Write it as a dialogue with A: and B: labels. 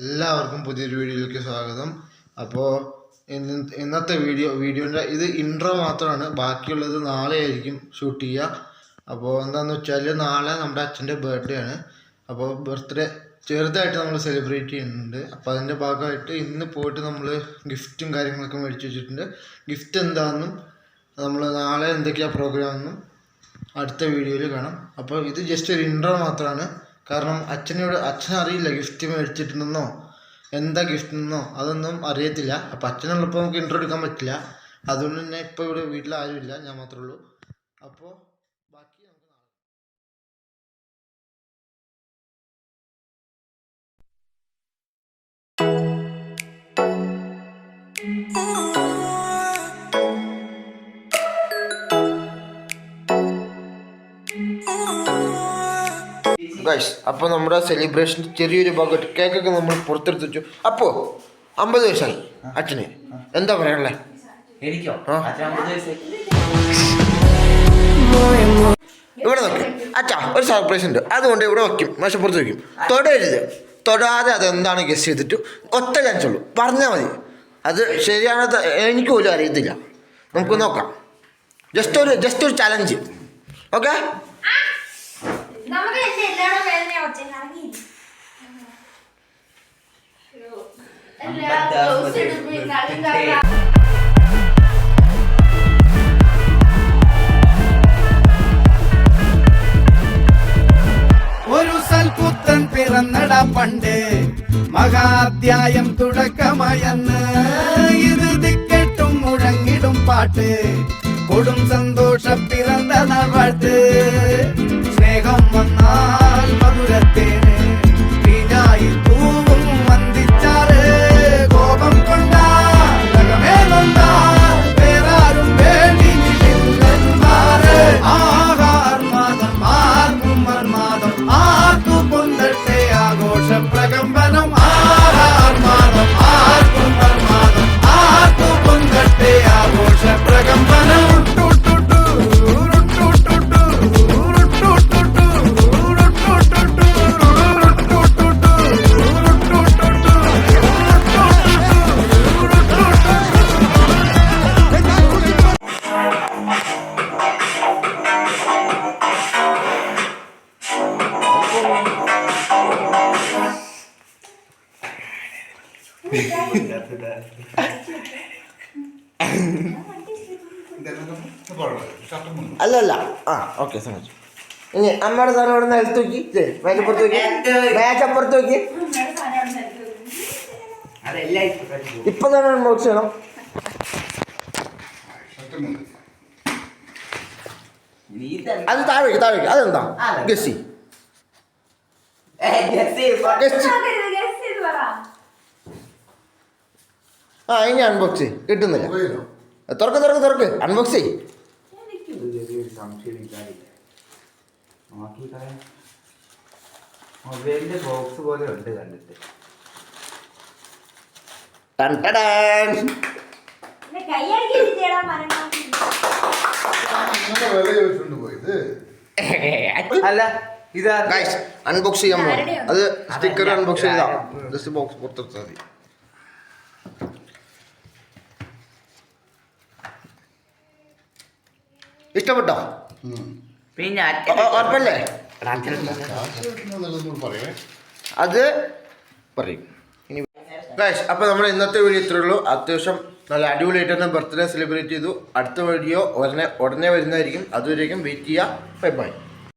A: എല്ലാവർക്കും പുതിയൊരു വീഡിയോയിലേക്ക് സ്വാഗതം. അപ്പോൾ ഇന്നത്തെ വീഡിയോൻ്റെ ഇത് ഇൻട്രോ മാത്രമാണ്, ബാക്കിയുള്ളത് നാളെ ആയിരിക്കും ഷൂട്ട് ചെയ്യുക. അപ്പോൾ എന്താണെന്ന് വെച്ചാൽ നാളെ നമ്മുടെ അച്ഛൻ്റെ ബർത്ത്ഡേ ആണ്. അപ്പോൾ ബർത്ത്ഡേ ചെറുതായിട്ട് നമ്മൾ സെലിബ്രേറ്റ് ചെയ്യുന്നുണ്ട്. അപ്പോൾ അതിൻ്റെ ഭാഗമായിട്ട് ഇന്ന് പോയിട്ട് നമ്മൾ ഗിഫ്റ്റും കാര്യങ്ങളൊക്കെ മേടിച്ച് വെച്ചിട്ടുണ്ട്. ഗിഫ്റ്റ് എന്താണെന്നും നമ്മൾ നാളെ എന്തൊക്കെയാണ് പ്രോഗ്രാം എന്നും അടുത്ത വീഡിയോയിൽ കാണാം. അപ്പോൾ ഇത് ജസ്റ്റ് ഒരു ഇൻട്രോ മാത്രമാണ്. കാരണം അച്ഛനറിയില്ല ഗിഫ്റ്റ് മേടിച്ചിട്ടുണ്ടെന്നോ എന്താ ഗിഫ്റ്റ് എന്നോ അതൊന്നും അറിയത്തില്ല. അപ്പോൾ അച്ഛനുള്ളപ്പോൾ നമുക്ക് ഇൻട്രോ എടുക്കാൻ പറ്റില്ല. അതുകൊണ്ട് തന്നെ ഇപ്പോൾ ഇവിടെ വീട്ടിൽ ആരുമില്ല, ഞാൻ മാത്രമേ ഉള്ളൂ. അപ്പോൾ ബാക്കി നമുക്ക് നാളെ. ഗൈസ്, അപ്പോൾ നമ്മുടെ സെലിബ്രേഷൻ ചെറിയൊരു ഭാഗമായിട്ട് കേക്കൊക്കെ നമ്മൾ പുറത്തെടുത്ത് വെച്ചു. അപ്പോൾ 50 വയസ്സായി അച്ഛന്. എന്താ പറയാനുള്ളത്? ഇവിടെ നോക്കി അച്ഛാ, ഒരു സർപ്രൈസ് ഉണ്ട്, അതുകൊണ്ട് ഇവിടെ വയ്ക്കും, മേശപ്പുറത്ത് വയ്ക്കും. തൊടാതെ അതെന്താണ് ഗസ് ചെയ്തിട്ട് ഒറ്റ ചാൻസുള്ളൂ, പറഞ്ഞാൽ മതി. അത് ശരിയാണോ എനിക്ക് പോലും അറിയത്തില്ല. നമുക്ക് നോക്കാം. ജസ്റ്റ് ഒരു ചലഞ്ച്. ഓക്കെ?
B: ഒരു സൽപുത്രൻ പിറന്നട പണ്ട്, മഹാധ്യായം തുടക്കമായെന്ന്. ഇത് ദിക്കെട്ടും മുഴങ്ങിടും പാട്ട്, കൊടും സന്തോഷം പിറന്ന നാൾവാഴ്ത്ത്. സ്നേഹം വന്നാൽ മധുരത്തേന്, തീഞ്ഞായി പൂവും വന്ദിച്ചാറ്. കോപം കൊണ്ടാൽ ലകമേലൊണ്ടാൽ വേറാരും വേണ്ടി നിൽക്കന്മാര്. ആഹാർമാദം ആർക്കും മർമാദം ആർക്കു പൊന്തട്ടെ ആഘോഷ പ്രകമ്പനം. ആഹാർമാദം ആർക്കും മർമാദം ആർക്കു പൊന്തട്ടെ ആഘോഷ പ്രകമ്പനം.
A: അല്ലല്ല, ഓക്കെ സമയം. ഇനി അമ്മയുടെ സാധനം ഇവിടെ നിലത്ത് നോക്കി, മേശപ്പുറത്ത് നോക്കി, മേശപ്പുറത്ത് നോക്കി. ഇപ്പൊ തന്നെ അൺബോക്സ് ചെയ്യണം. അത് താഴേക്ക് അതെന്താ? ഗസ്സി ഇനി അൺബോക്സ് കിട്ടുന്നില്ല. തുറക്ക് അൺബോക്സ് ചെയ്.
B: മൊബൈലിന്റെ ബോക്സ് പോലെ ഉണ്ട് കണ്ടിട്ട്.
A: അല്ല, ഇതാ അൺബോക്സ് ചെയ്യാൻ പോകും. അത് സ്റ്റിക്കർ അൺബോക്സ് ചെയ്താ ജസ്റ്റ് ബോക്സ് പുറത്തെടുത്താൽ മതി. ഇഷ്ടപ്പെട്ടോ?
B: പിന്നെ
A: ഉറപ്പല്ലേ? അത് പറയും. ഇനി ഗൈസ്, അപ്പോൾ നമ്മൾ ഇന്നത്തെ വീഡിയോ ഇത്രയേ ഉള്ളൂ. അത്യാവശ്യം നല്ല അടിപൊളിയായിട്ട് തന്നെ ബർത്ത്ഡേ സെലിബ്രേറ്റ് ചെയ്തു. അടുത്ത വീഡിയോ ഉടനെ വരുന്നതായിരിക്കും. അതുവരേക്കും വെയിറ്റ് ചെയ്യുക. Bye bye.